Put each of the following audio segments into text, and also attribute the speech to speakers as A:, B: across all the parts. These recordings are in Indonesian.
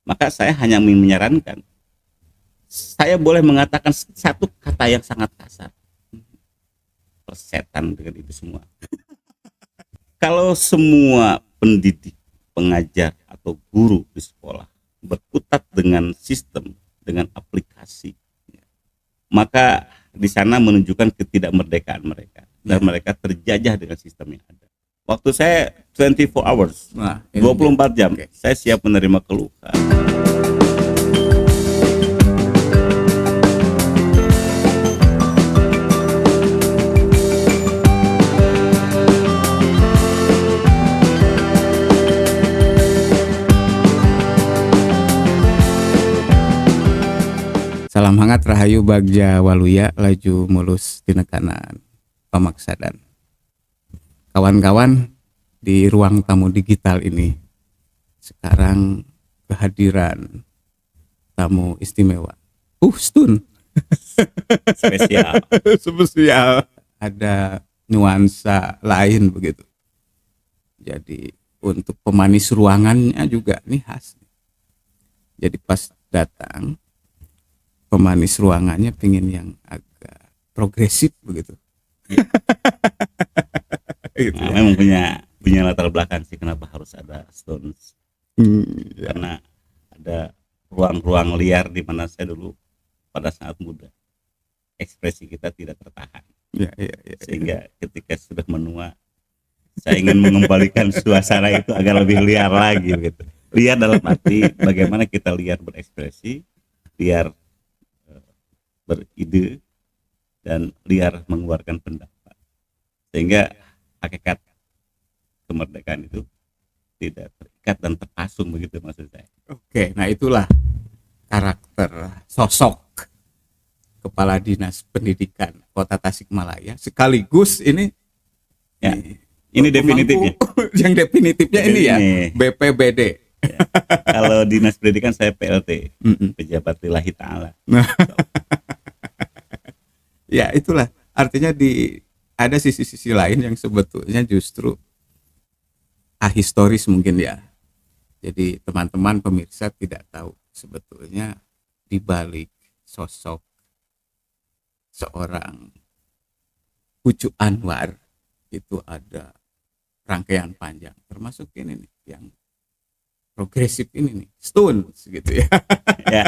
A: Maka saya hanya menyarankan, saya boleh mengatakan satu kata yang sangat kasar, persetan dengan itu semua. Kalau semua pendidik, pengajar atau guru di sekolah berkutat dengan sistem, dengan aplikasi, maka di sana menunjukkan ketidakmerdekaan mereka dan mereka terjajah dengan sistem yang ada. Waktu saya 24 hours, 24 jam, saya siap menerima keluhan.
B: Salam hangat rahayu bagja waluya laju mulus tinekanan pamaksadan. Kawan-kawan di ruang tamu digital ini, sekarang kehadiran tamu istimewa. Stun.
A: Spesial.
B: Spesial. Ada nuansa lain begitu. Jadi untuk pemanis ruangannya juga nih khas. Jadi pas datang, pemanis ruangannya pengen yang agak progresif begitu.
A: Gitu, nah, memang punya latar belakang sih kenapa harus ada Stones. Karena ada ruang-ruang liar di mana saya dulu pada saat muda ekspresi kita tidak tertahan. Sehingga ketika sudah menua, saya ingin mengembalikan suasana itu agar lebih liar lagi gitu. Liar dalam arti bagaimana kita liar berekspresi, liar beride, dan liar mengeluarkan pendapat, sehingga hakikat kemerdekaan itu tidak terikat dan terpasung begitu maksud saya.
B: Oke, nah itulah karakter sosok Kepala Dinas Pendidikan Kota Tasikmalaya, sekaligus ini
A: ya, ini definitifnya.
B: Yang definitifnya ini ya, BPBD.
A: Ya. Kalau Dinas Pendidikan saya PLT, pejabat lillahi ta'ala.
B: Ya itulah artinya ada sisi-sisi lain yang sebetulnya justru ahistoris mungkin ya. Jadi teman-teman pemirsa tidak tahu sebetulnya di balik sosok seorang Ucu Anwar itu ada rangkaian panjang, termasuk ini nih yang progresif ini nih, Stones gitu ya.
A: Ya.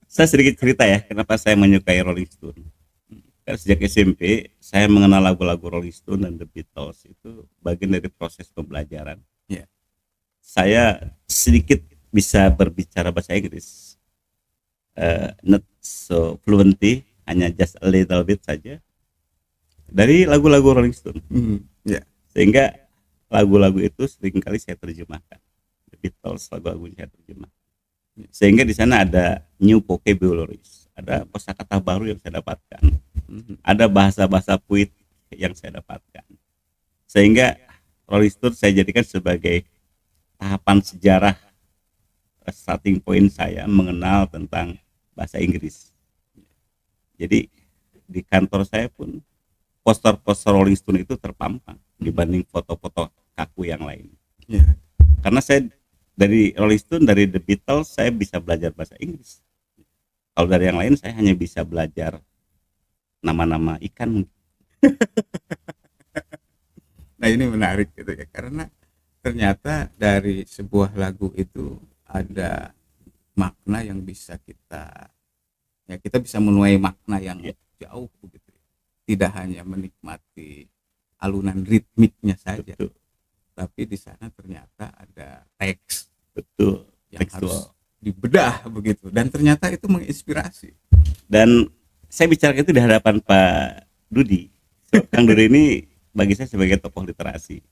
A: Saya sedikit cerita ya kenapa saya menyukai Rolling Stone. Karena sejak SMP saya mengenal lagu-lagu Rolling Stone dan The Beatles itu bagian dari proses pembelajaran.
B: Yeah.
A: Saya sedikit bisa berbicara bahasa Inggris, not so fluently, hanya just a little bit saja dari lagu-lagu Rolling Stone.
B: Yeah.
A: Sehingga lagu-lagu itu seringkali saya terjemahkan. The Beatles lagu-lagunya saya terjemahkan. Sehingga di sana ada new vocabularies, ada kosakata baru yang saya dapatkan, ada bahasa-bahasa puit yang saya dapatkan, sehingga Rolling Stone saya jadikan sebagai tahapan sejarah, starting point saya mengenal tentang bahasa Inggris. Jadi di kantor saya pun poster-poster Rolling Stone itu terpampang dibanding foto-foto kaku yang lain. Karena saya dari Rolling Stone, dari The Beatles saya bisa belajar bahasa Inggris. Kalau dari yang lain saya hanya bisa belajar nama-nama ikan.
B: Nah ini menarik gitu ya, karena ternyata dari sebuah lagu itu ada makna yang bisa kita bisa menuai makna yang jauh begitu. Tidak hanya menikmati alunan ritmiknya saja. Betul. Tapi di sana ternyata ada teks, yang harus dibedah begitu, dan ternyata itu menginspirasi.
A: Dan saya bicara itu di hadapan Pak Dudi. Kang Dudi ini bagi saya sebagai tokoh literasi,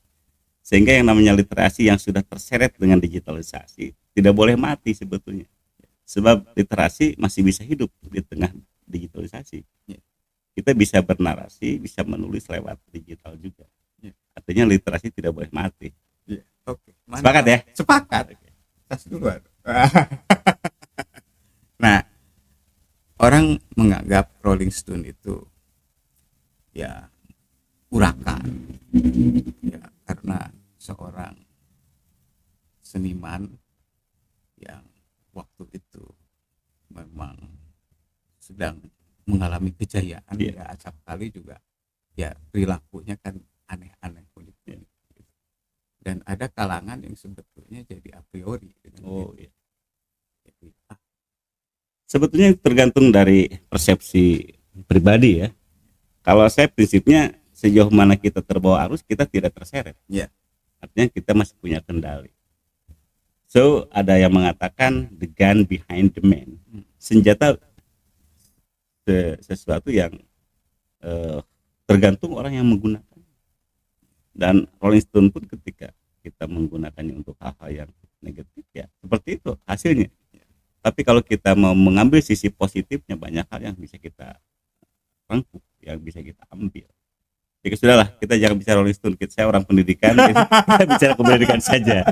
A: sehingga yang namanya literasi yang sudah terseret dengan digitalisasi tidak boleh mati sebetulnya, sebab literasi masih bisa hidup di tengah digitalisasi. Kita bisa bernarasi, bisa menulis lewat digital juga. Artinya literasi tidak boleh mati.
B: Oke.
A: Sepakat ya?
B: Sepakat. Tas duluan. Nah, orang menganggap Rolling Stone itu ya urakan, ya karena seorang seniman yang waktu itu memang sedang mengalami kejayaan,
A: Iya.
B: ya acap kali juga ya perilakunya kan aneh-aneh, unik-unik gitu. Dan ada kalangan yang sebetulnya jadi a priori dengan
A: Oh
B: gitu.
A: iya.
B: Jadi,
A: Sebetulnya tergantung dari persepsi pribadi ya. Kalau saya prinsipnya sejauh mana kita terbawa arus kita tidak terseret.
B: ya,
A: Artinya kita masih punya kendali. So ada yang mengatakan the gun behind the man. Senjata sesuatu yang eh, tergantung orang yang menggunakan. Dan Rolling Stone pun ketika kita menggunakannya untuk hal-hal yang negatif ya seperti itu hasilnya. Tapi kalau kita mau mengambil sisi positifnya banyak hal yang bisa kita rangkum, yang bisa kita ambil. Jadi sudahlah, kita jangan bicara Rolling Stone. Saya orang pendidikan, kita bicara kependidikan saja.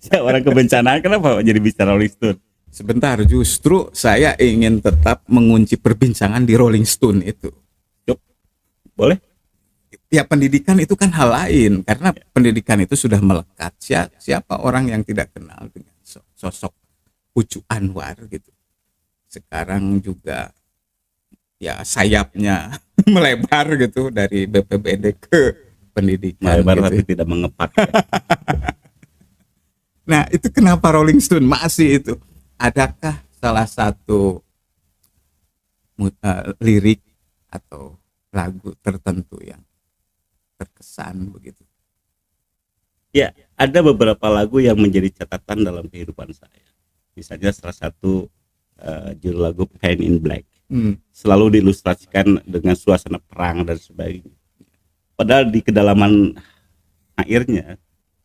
A: Saya orang kebencanaan, kenapa jadi bicara Rolling Stone?
B: sebentar, justru saya ingin tetap mengunci perbincangan di Rolling Stone itu.
A: Yuk, boleh?
B: Ya pendidikan itu kan hal lain, karena pendidikan itu sudah melekat. Siapa orang yang tidak kenal dengan sosok Ucu Anwar gitu. Sekarang juga ya sayapnya melebar gitu dari BPBD ke pendidikan
A: Melebar
B: gitu.
A: tapi tidak mengepak.
B: Nah itu kenapa Rolling Stone masih itu? Adakah salah satu lirik atau lagu tertentu yang terkesan begitu?
A: Ya, ada beberapa lagu yang menjadi catatan dalam kehidupan saya. Misalnya salah satu judul lagu Paint in Black. Selalu diilustrasikan dengan suasana perang dan sebagainya. Padahal di kedalaman akhirnya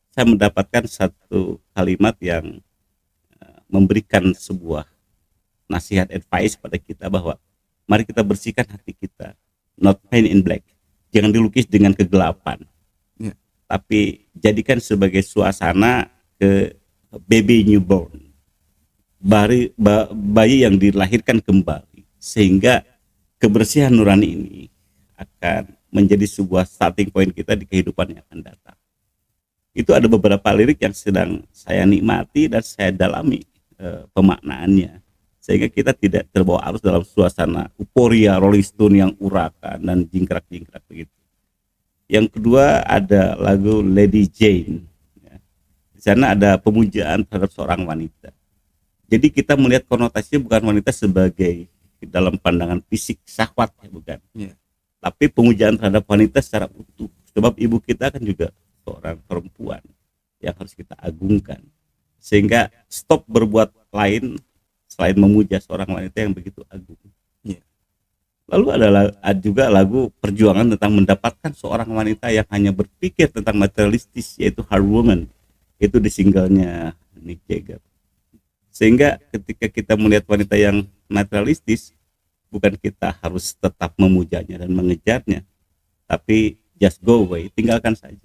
A: saya mendapatkan satu kalimat yang memberikan sebuah nasihat advice pada kita bahwa mari kita bersihkan hati kita, not paint in black, jangan dilukis dengan kegelapan, tapi jadikan sebagai suasana ke baby newborn, bayi yang dilahirkan kembali, sehingga kebersihan nurani ini akan menjadi sebuah starting point kita di kehidupan yang akan datang. Itu ada beberapa lirik yang sedang saya nikmati dan saya dalami pemaknaannya, sehingga kita tidak terbawa arus dalam suasana euforia Rolling Stone yang urakan dan jingkrak-jingkrak begitu. Yang kedua ada lagu Lady Jane. Di sana ada pemujaan terhadap seorang wanita. Jadi kita melihat konotasinya bukan wanita sebagai dalam pandangan fisik syahwat ya, bukan. Tapi pemujaan terhadap wanita secara utuh. Sebab ibu kita kan juga seorang perempuan yang harus kita agungkan. Sehingga stop berbuat lain selain memuja seorang wanita yang begitu agung. Lalu ada juga lagu perjuangan tentang mendapatkan seorang wanita yang hanya berpikir tentang materialistis, yaitu Hard Woman. Itu di singlenya Mick Jagger. Sehingga ketika kita melihat wanita yang materialistis, bukan kita harus tetap memujanya dan mengejarnya, tapi just go away, tinggalkan saja.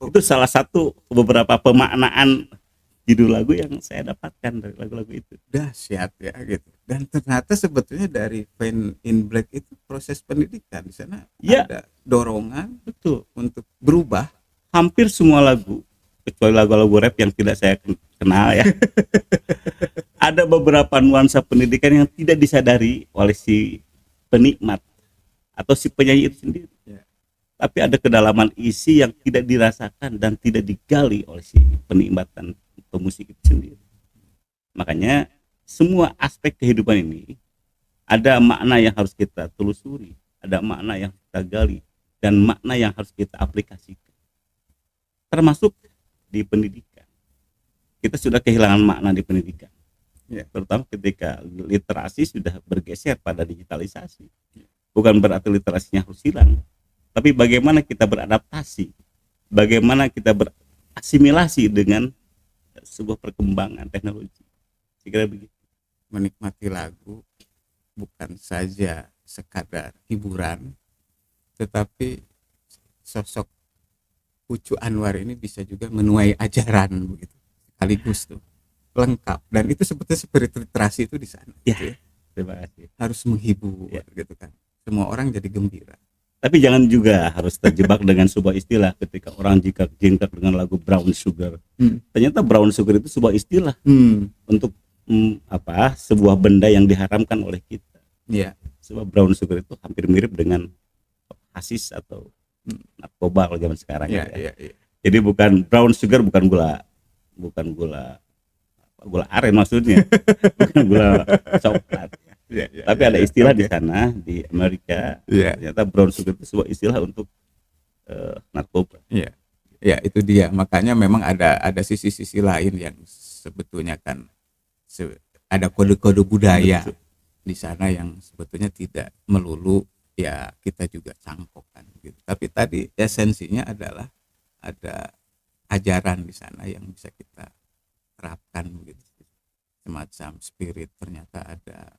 A: Itu salah satu beberapa pemaknaan judul lagu yang saya dapatkan dari lagu-lagu itu.
B: Dahsyat ya gitu. Dan ternyata sebetulnya dari Paint in Black itu proses pendidikan di sana ada dorongan
A: betul
B: untuk berubah.
A: Hampir semua lagu kecuali lagu-lagu rap yang tidak saya kenal ya. Ada beberapa nuansa pendidikan yang tidak disadari oleh si penikmat atau si penyanyi itu sendiri. Tapi ada kedalaman isi yang tidak dirasakan dan tidak digali oleh si penikmat dan pemusik itu sendiri. Makanya semua aspek kehidupan ini ada makna yang harus kita telusuri, ada makna yang kita gali, dan makna yang harus kita aplikasikan. Termasuk di pendidikan. Kita sudah kehilangan makna di pendidikan. Terutama ketika literasi sudah bergeser pada digitalisasi. Bukan berarti literasinya harus hilang, tapi bagaimana kita beradaptasi, bagaimana kita berasimilasi dengan sebuah perkembangan teknologi. Sekira begitu.
B: Menikmati lagu bukan saja sekadar hiburan, tetapi sosok Ucu Anwar ini bisa juga menuai ajaran begitu, sekaligus tuh lengkap. Dan itu sebetulnya spirit literasi itu di sana.
A: Ya, gitu ya. Terima kasih.
B: Harus menghibur gitu kan. Semua orang jadi gembira.
A: Tapi jangan juga harus terjebak dengan sebuah istilah ketika orang jingkrak dengan lagu brown sugar. Ternyata brown sugar itu sebuah istilah untuk sebuah benda yang diharamkan oleh kita.
B: Iya.
A: Sebuah brown sugar itu hampir mirip dengan hasis atau narkoba kalau zaman sekarang
B: Iya,
A: ya.
B: iya, iya.
A: Jadi bukan brown sugar, bukan gula aren maksudnya, bukan gula coklat.
B: Iya, iya,
A: Tapi
B: iya,
A: ada
B: iya.
A: istilah
B: Oke.
A: di sana di Amerika.
B: Iya.
A: Ternyata brown sugar itu sebuah istilah untuk narkoba.
B: Iya. Ya, itu dia. Makanya memang ada sisi-sisi lain yang sebetulnya kan ada kode-kode budaya
A: Betul.
B: di sana yang sebetulnya tidak melulu ya kita juga cangkok kan gitu. Tapi tadi esensinya adalah ada ajaran di sana yang bisa kita terapkan gitu. Semacam spirit, ternyata ada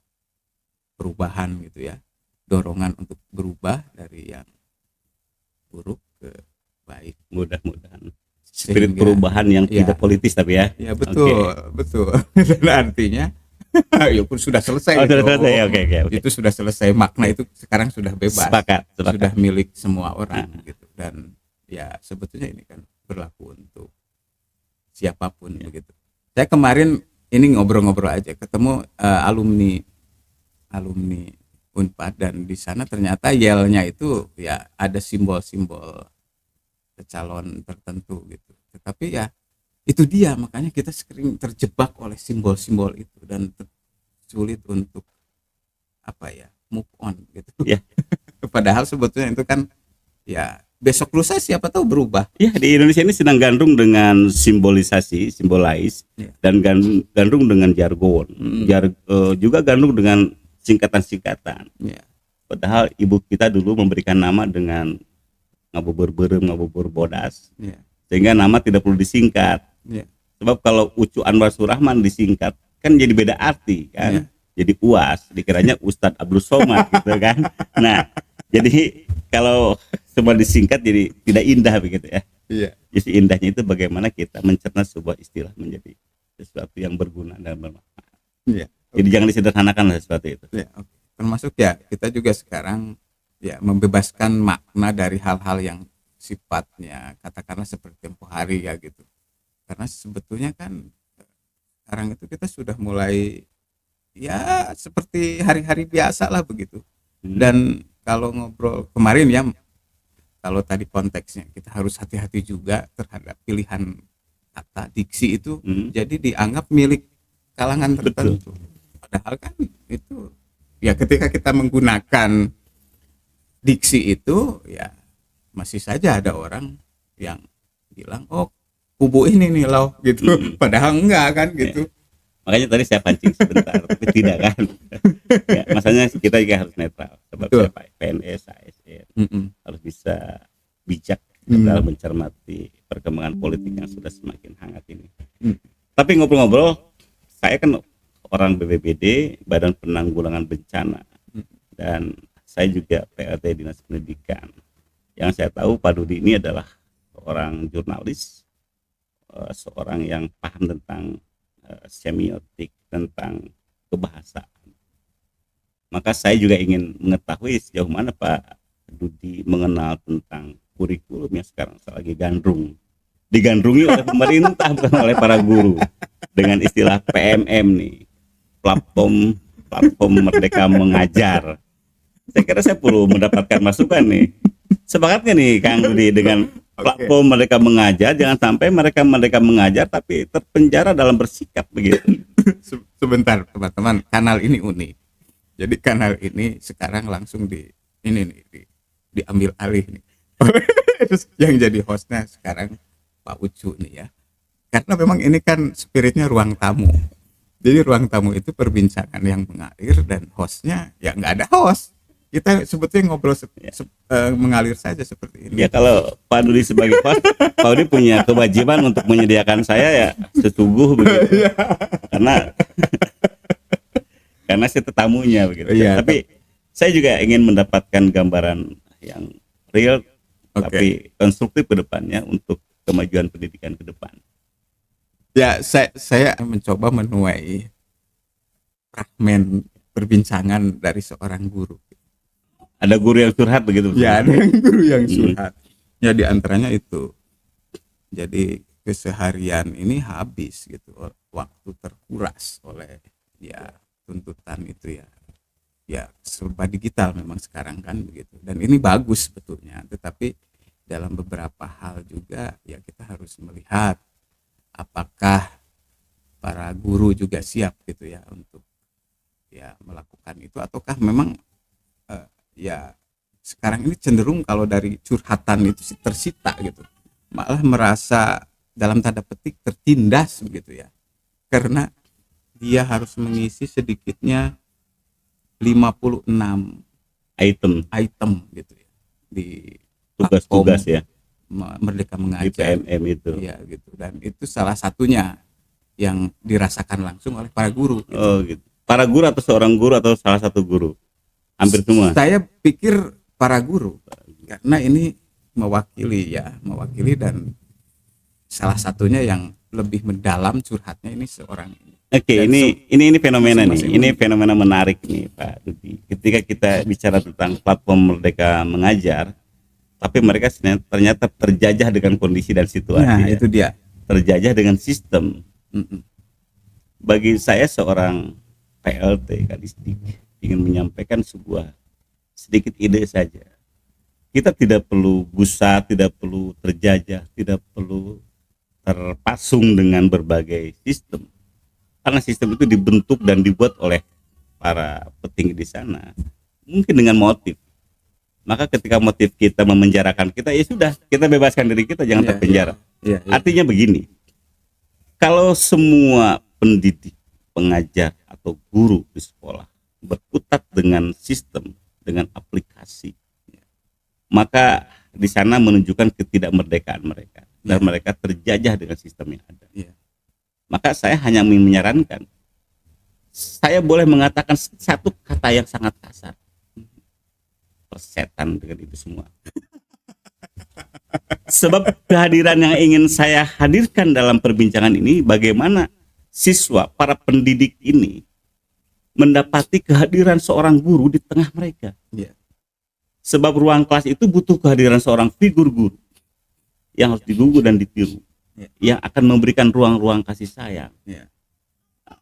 B: perubahan gitu ya. Dorongan untuk berubah dari yang buruk ke baik.
A: Mudah-mudahan spirit
B: Sehingga-
A: perubahan yang
B: ya,
A: tidak politis tapi ya.
B: ya betul, betul. Dan artinya ya pun sudah selesai
A: Oh,
B: itu.
A: sudah selesai. Oke.
B: Itu sudah selesai, makna itu sekarang sudah bebas.
A: Sepakat.
B: Sudah milik semua orang gitu. Dan ya sebetulnya ini kan berlaku untuk siapapun begitu. Saya kemarin ini ngobrol-ngobrol aja ketemu alumni Unpad, dan di sana ternyata yelnya itu ya ada simbol-simbol calon tertentu gitu. Tetapi ya itu dia, makanya kita sering terjebak oleh simbol-simbol itu dan sulit untuk move on gitu.
A: Ya.
B: Padahal sebetulnya itu kan ya besok lusa siapa tahu berubah.
A: Ya, di Indonesia ini sedang gandrung dengan simbolais,
B: Ya.
A: dan gandrung dengan jargon. Juga gandrung dengan singkatan-singkatan.
B: Ya.
A: Padahal ibu kita dulu memberikan nama dengan ngabubur berem, ngabubur bodas,
B: Ya.
A: sehingga nama tidak perlu disingkat.
B: Ya.
A: Sebab kalau Ucu Anwar Surahman disingkat kan jadi beda arti kan.
B: Ya.
A: Jadi UAS, dikiranya Ustadz Abdul Somad gitu kan. Nah, jadi kalau semua disingkat jadi tidak indah begitu ya.
B: Iya.
A: Jadi indahnya itu bagaimana kita mencerna sebuah istilah menjadi sesuatu yang berguna dan bermanfaat.
B: Iya.
A: Jadi jangan disederhanakan sesuatu itu.
B: Ya, oke. Termasuk ya kita juga sekarang ya membebaskan makna dari hal-hal yang sifatnya katakanlah seperti tempo hari ya gitu. Karena sebetulnya kan sekarang itu kita sudah mulai ya seperti hari-hari biasa lah begitu. Dan kalau ngobrol kemarin ya, kalau tadi konteksnya kita harus hati-hati juga terhadap pilihan kata diksi itu, jadi dianggap milik kalangan tertentu. Padahal kan itu ya ketika kita menggunakan diksi itu ya masih saja ada orang yang bilang oh kubu ini nih loh gitu. Padahal enggak kan gitu.
A: Makanya tadi saya pancing sebentar, tapi tidak kan. Ya, masanya kita juga harus netral. Sebab siapa PNS, ASN harus bisa bijak dalam mencermati perkembangan politik yang sudah semakin hangat ini. Tapi ngobrol-ngobrol, saya kan orang BPBD, Badan Penanggulangan Bencana, dan saya juga PLT Dinas Pendidikan. Yang saya tahu Pak Dudi ini adalah seorang jurnalis, seorang yang paham tentang semiotik, tentang kebahasaan. Maka saya juga ingin mengetahui sejauh mana Pak Dudi mengenal tentang kurikulum yang sekarang lagi digandrungi oleh pemerintah bukan oleh para guru, dengan istilah PMM nih, platform Merdeka Mengajar. Saya kira saya perlu mendapatkan masukan nih. Sepakat nggak nih Kang Dudi dengan platform Merdeka Mengajar? Jangan sampai mereka mengajar tapi terpenjara dalam bersikap begitu.
B: Sebentar teman-teman, kanal ini unik. Jadi kanal ini sekarang langsung diambil alih nih. Yang jadi hostnya sekarang Pak Ucu nih ya. Karena memang ini kan spiritnya ruang tamu. Jadi ruang tamu itu perbincangan yang mengalir dan hostnya ya nggak ada host. Kita sebetulnya ngobrol mengalir saja seperti ini.
A: Ya kalau Pak Dudi sebagai host, Pak Dudi punya kewajiban untuk menyediakan saya ya setuguh begitu. Karena saya tetamunya begitu.
B: Iya,
A: tapi saya juga ingin mendapatkan gambaran yang real tapi konstruktif ke depannya untuk kemajuan pendidikan ke depan.
B: Ya, saya mencoba menuai fragmen perbincangan dari seorang guru.
A: Ada guru yang curhat begitu.
B: Ya, ada yang guru yang
A: Hmm.
B: curhat. Ya di antaranya itu. Jadi keseharian ini habis gitu, waktu terkuras oleh ya tuntutan itu ya. Ya serba digital memang sekarang kan begitu. Dan ini bagus sebetulnya, tetapi dalam beberapa hal juga ya kita harus melihat apakah para guru juga siap gitu ya untuk ya melakukan itu, ataukah memang ya sekarang ini cenderung kalau dari curhatan itu sih tersita gitu, malah merasa dalam tanda petik tertindas begitu ya, karena dia harus mengisi sedikitnya 56
A: Item
B: gitu ya di
A: tugas-tugas
B: platform
A: ya
B: Merdeka
A: di
B: Mengajar.
A: PMM itu.
B: Iya gitu, dan itu salah satunya yang dirasakan langsung oleh para guru gitu.
A: Oh gitu. Para guru atau seorang guru atau salah satu guru? Hampir semua.
B: Saya pikir para guru, karena ini mewakili dan salah satunya yang lebih mendalam curhatnya ini seorang ini.
A: Oke,
B: Dan
A: ini fenomena nih.
B: masing-masing
A: Ini fenomena menarik nih, Pak Dudi. Ketika kita bicara tentang platform Merdeka Mengajar, tapi mereka ternyata terjajah dengan kondisi dan situasi.
B: Nah,
A: ya.
B: itu dia.
A: Terjajah dengan sistem.
B: Mm-mm.
A: Bagi saya seorang PLT Kadisdik ingin menyampaikan sebuah sedikit ide saja. Kita tidak perlu gusar, tidak perlu terjajah, tidak perlu terpasung dengan berbagai sistem. Karena sistem itu dibentuk dan dibuat oleh para petinggi di sana, mungkin dengan motif. Maka ketika motif kita memenjarakan kita, ya sudah, kita bebaskan diri kita, jangan
B: Iya,
A: terpenjara.
B: Iya, iya.
A: Artinya begini, kalau semua pendidik, pengajar atau guru di sekolah berkutat dengan sistem, dengan aplikasi, maka di sana menunjukkan ketidakmerdekaan mereka dan
B: Ya.
A: mereka terjajah dengan sistem yang ada.
B: Iya.
A: Maka saya hanya menyarankan, saya boleh mengatakan satu kata yang sangat kasar, persetan dengan itu semua. Sebab kehadiran yang ingin saya hadirkan dalam perbincangan ini, bagaimana siswa, para pendidik ini mendapati kehadiran seorang guru di tengah mereka.
B: Iya.
A: Sebab ruang kelas itu butuh kehadiran seorang figur guru yang harus digugu dan ditiru, yang akan memberikan ruang-ruang kasih sayang,
B: Iya.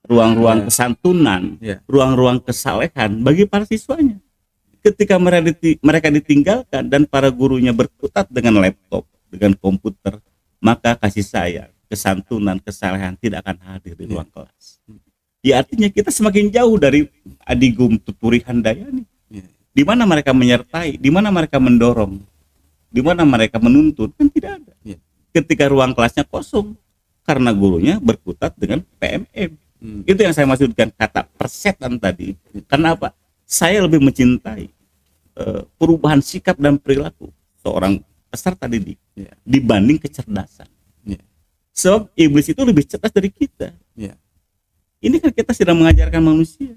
A: ruang-ruang kesantunan,
B: Iya.
A: ruang-ruang kesalehan bagi para siswanya. Ketika mereka ditinggalkan dan para gurunya berkutat dengan laptop, dengan komputer, maka kasih sayang, kesantunan, kesalehan tidak akan hadir di ruang kelas. Ya artinya kita semakin jauh dari Adigum Tuturi Handayani.
B: Iya.
A: Di mana mereka menyertai, di mana mereka mendorong, di mana mereka menuntut, kan tidak ada.
B: Iya.
A: Ketika ruang kelasnya kosong karena gurunya berkutat dengan PMM. Itu yang saya maksudkan kata persetan tadi. Karena apa? Saya lebih mencintai perubahan sikap dan perilaku seorang peserta didik
B: Iya.
A: dibanding kecerdasan.
B: Iya.
A: Sebab iblis itu lebih cerdas dari kita.
B: Iya.
A: Ini kan kita sedang mengajarkan manusia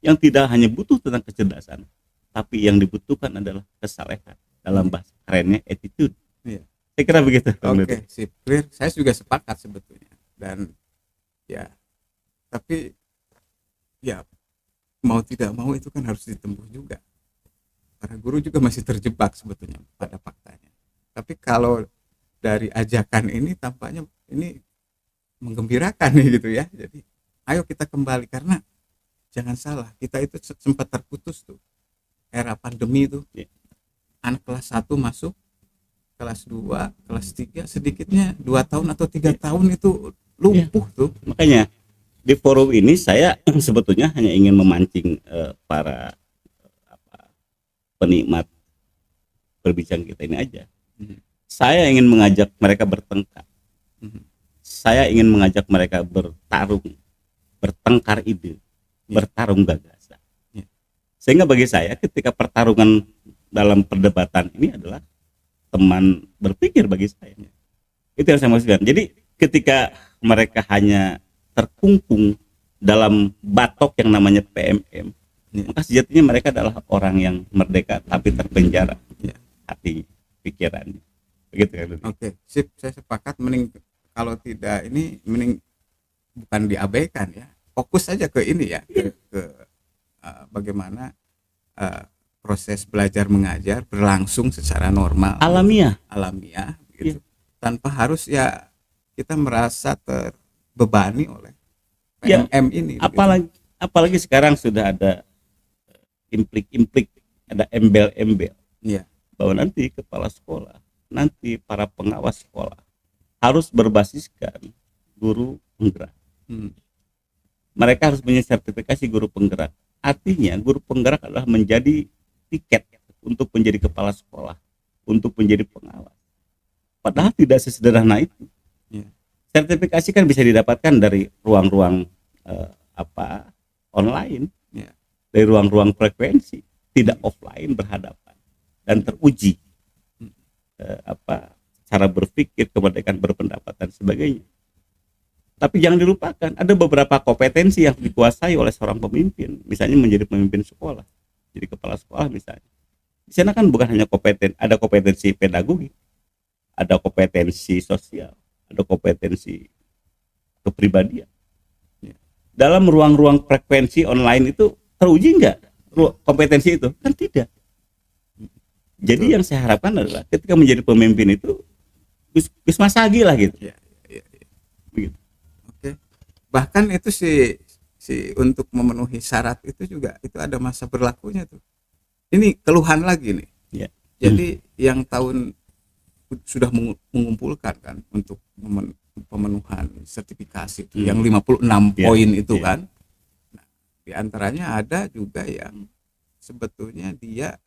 A: yang tidak hanya butuh tentang kecerdasan, tapi yang dibutuhkan adalah kesalehan. Dalam bahasa kerennya attitude.
B: Iya.
A: Saya kira begitu.
B: Oke, sip, clear. Saya juga sepakat sebetulnya. Dan ya, tapi ya mau tidak mau itu kan harus ditempuh juga. Para guru juga masih terjebak sebetulnya pada faktanya. Tapi kalau dari ajakan ini tampaknya ini menggembirakan nih gitu ya. Jadi ayo kita kembali, karena jangan salah, kita itu sempat terputus tuh era pandemi itu. Anak kelas 1 masuk, kelas 2, kelas 3 sedikitnya 2 tahun atau 3 tahun itu lumpuh tuh.
A: Makanya di forum ini saya sebetulnya hanya ingin memancing para penikmat berbincang kita ini aja. Saya ingin mengajak mereka bertengkar. Saya ingin mengajak mereka bertarung, bertengkar ide, bertarung gagasan. Sehingga bagi saya ketika pertarungan dalam perdebatan ini adalah teman berpikir bagi saya. Itu yang saya maksudkan. Jadi ketika mereka hanya terkungkung dalam batok yang namanya PMM, maka sejatinya mereka adalah orang yang merdeka tapi terpenjara hati pikirannya. Begitu kan?
B: Oke, sip, saya sepakat. Mending kalau tidak ini mending bukan diabaikan ya, fokus saja ke ini ya, ke bagaimana proses belajar mengajar berlangsung secara normal,
A: alamiah.
B: gitu. Tanpa harus ya kita merasa terbebani oleh
A: Ya,
B: PMM ini.
A: apalagi sekarang sudah ada implik-implik, ada embel-embel
B: Iya.
A: bahwa nanti kepala sekolah, nanti para pengawas sekolah harus berbasiskan guru penggerak. Mereka harus punya sertifikasi guru penggerak. Artinya guru penggerak adalah menjadi tiket untuk menjadi kepala sekolah, untuk menjadi pengawas. Padahal tidak sesederhana itu.
B: Iya.
A: Sertifikasi kan bisa didapatkan dari ruang-ruang online,
B: Iya.
A: dari ruang-ruang frekuensi, tidak offline berhadapan dan teruji cara berpikir, kemerdekaan berpendapat dan sebagainya. Tapi jangan dilupakan ada beberapa kompetensi yang dikuasai oleh seorang pemimpin, misalnya menjadi pemimpin sekolah, jadi kepala sekolah misalnya. Di sana kan bukan hanya ada kompetensi pedagogi, ada kompetensi sosial, ada kompetensi kepribadian. Dalam ruang-ruang frekuensi online itu teruji nggak kompetensi itu? Kan tidak. Jadi yang saya harapkan adalah ketika menjadi pemimpin itu Gus Masagi lah gitu.
B: Ya.
A: Begitu.
B: Oke. Bahkan itu si untuk memenuhi syarat itu juga itu ada masa berlakunya tuh. Ini keluhan lagi nih.
A: Ya.
B: Jadi yang tahun sudah mengumpulkan kan untuk pemenuhan sertifikasi itu yang 56 poin itu kan. Nah, di antaranya ada juga yang sebetulnya dia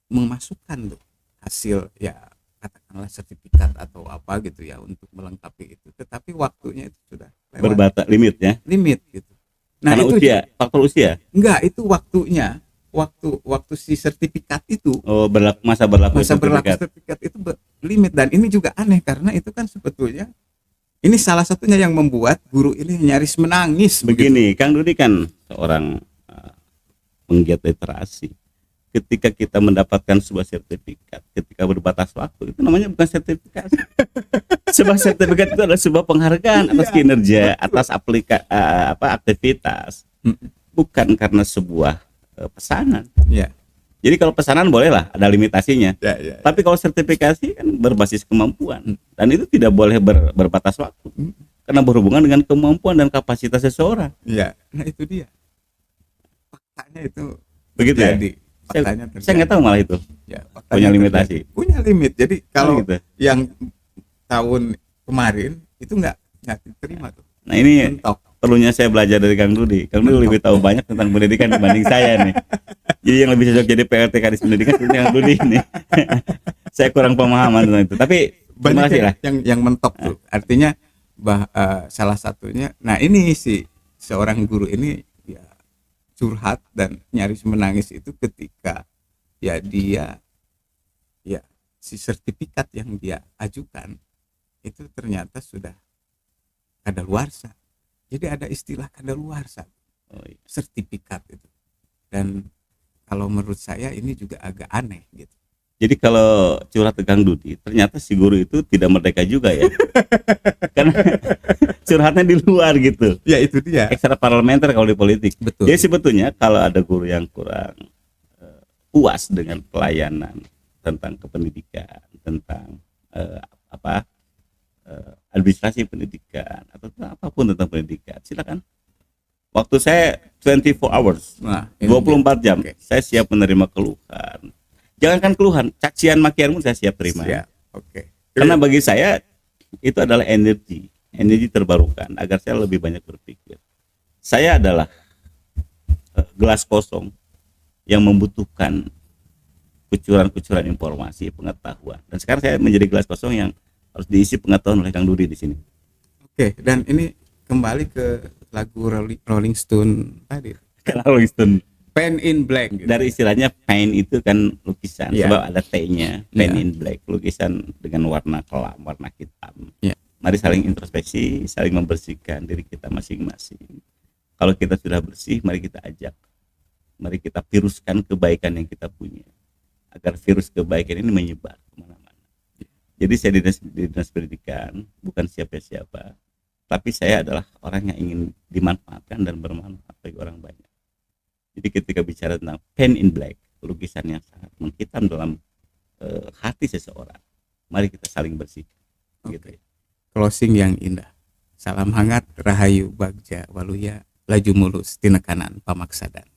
B: memasukkan tuh hasil ya katakanlah sertifikat atau apa gitu ya untuk melengkapi itu, tetapi waktunya itu sudah lewat
A: Berbatas limitnya.
B: limit gitu. Nah,
A: Karena
B: itu
A: usia, faktor usia.
B: enggak, itu waktunya waktu si sertifikat itu
A: Masa berlaku
B: sertifikat itu limit. Dan ini juga aneh karena itu kan sebetulnya ini salah satunya yang membuat guru ini nyaris menangis.
A: Begini, Kang Dudi kan seorang penggiat literasi. Ketika kita mendapatkan sebuah sertifikat, ketika berbatas waktu, itu namanya bukan sertifikasi. Sebuah sertifikat itu adalah sebuah penghargaan atas kinerja, atas aktivitas, bukan karena sebuah pesanan.
B: Ya.
A: Jadi kalau pesanan bolehlah ada limitasinya.
B: Ya.
A: Tapi kalau sertifikasi kan berbasis kemampuan, dan itu tidak boleh berbatas waktu, karena berhubungan dengan kemampuan dan kapasitas seseorang.
B: Iya, nah itu dia. Faktanya itu
A: begitu
B: terjadi.
A: Saya nggak tahu malah itu.
B: Ya,
A: punya limitasi.
B: Punya limit. Jadi kalau
A: gitu.
B: Yang tahun kemarin itu nggak diterima tuh.
A: Nah ini
B: mentok.
A: Perlunya saya belajar dari Kang Dudi. Kang Dudi lebih tahu banyak tentang pendidikan dibanding saya nih. Jadi yang lebih cocok jadi PLT Kadis Pendidikan sebenarnya Kang Dudi ini. Saya kurang pemahaman tentang itu. Tapi
B: banyak
A: lah.
B: yang mentok tuh. Artinya salah satunya. Nah ini seorang guru ini ya curhat dan nyaris menangis itu ketika ya dia ya si sertifikat yang dia ajukan itu ternyata sudah kadaluarsa. Jadi ada istilah kadaluarsa sertifikat itu. Dan kalau menurut saya ini juga agak aneh gitu.
A: Jadi kalau curhat ke Kang Dudi, ternyata si guru itu tidak merdeka juga ya. Karena curhatnya di luar gitu.
B: Ya itu dia.
A: Ekstra parlementer kalau di politik.
B: Betul.
A: Jadi sebetulnya kalau ada guru yang kurang puas dengan pelayanan tentang kependidikan, tentang administrasi pendidikan atau apapun tentang pendidikan, silakan. Waktu saya 24 hours, 24 jam, saya siap menerima keluhan. Jangankan keluhan, cacian makian pun saya siap terima. Karena bagi saya itu adalah energi terbarukan agar saya lebih banyak berpikir. Saya adalah gelas kosong yang membutuhkan kucuran-kucuran informasi, pengetahuan. Dan sekarang saya menjadi gelas kosong yang harus diisi pengetahuan oleh Kang Dudi di sini.
B: Dan ini kembali ke lagu Rolling Stone tadi.
A: Rolling Stone.
B: Pen in Black gitu.
A: Dari istilahnya pen itu kan lukisan, sebab ada T-nya, pen in black, lukisan dengan warna kelam, warna hitam. Mari saling introspeksi, saling membersihkan diri kita masing-masing. Kalau kita sudah bersih, mari kita ajak, mari kita viruskan kebaikan yang kita punya, agar virus kebaikan ini menyebar kemana-mana. Jadi saya di dinas pendidikan bukan siapa-siapa, tapi saya adalah orang yang ingin dimanfaatkan dan bermanfaat bagi orang banyak. Jadi ketika bicara tentang pen in black, lukisan yang sangat menghitam dalam hati seseorang. Mari kita saling bersihkan.
B: Oke.
A: Gitu ya.
B: Closing yang indah. Salam hangat, rahayu, bagja, waluya, laju mulus, tina kanan, pamaksadan.